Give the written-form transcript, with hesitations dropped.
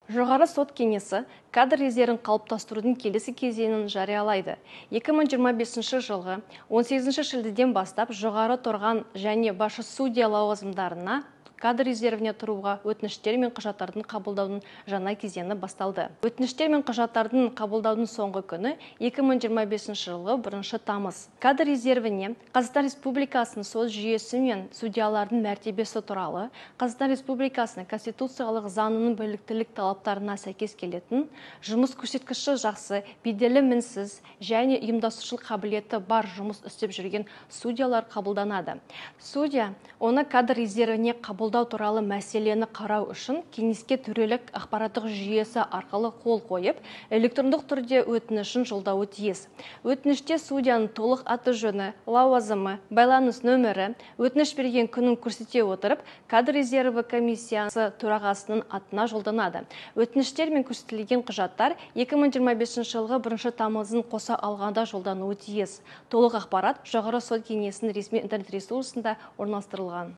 Жоғары сот кеңесі кадр резервін қалыптастырудың келесі кезеңін жариялайды. 2025 жылғы 18 шілдеден бастап жоғары тұрған және басшы судья лауазымдарына кадр резервіне тұруға өтініштер мен құжаттардың қабылдаудың жаңа кезеңі басталды. Өтініштер мен құжаттардың қабылдаудың соңғы күні 2025 жылғы 1 тамыз. Кадр резервіне Қазақстан Республикасының сот жүйесі мен судьялардың мәртебесі туралы Қазақстан Республикасының конституциялық заңының біліктілік талаптарына сәйкес келетін, жұмыс көрсеткіші жақсы, беделі мінсіз және ұйымдастырушылық қабілеті бар жұмыс істеп жүрген судьялар қабылданады. Судья оны кадр резервіне қабылдау туралы мәселені қарау үшін кеңеске төрелік ақпараттық жүйесі арқылы қол қойып, электрондық түрде өтінішін жолдауы тиіс. Өтініште судьяның толық аты жөні, лауазымы, байланыс нөмірі, өтініш берген күнін көрсете отырып, кадр резерві комиссиясы төрағасының атына жолданады. Өтініштер мен көрсетілген құжаттар 2025 жылғы 1 тамызын қоса алғанда жолдануы тиіс. Толық ақпарат жоғары сот кеңесінің ресми интернет ресурсында орналастырылған.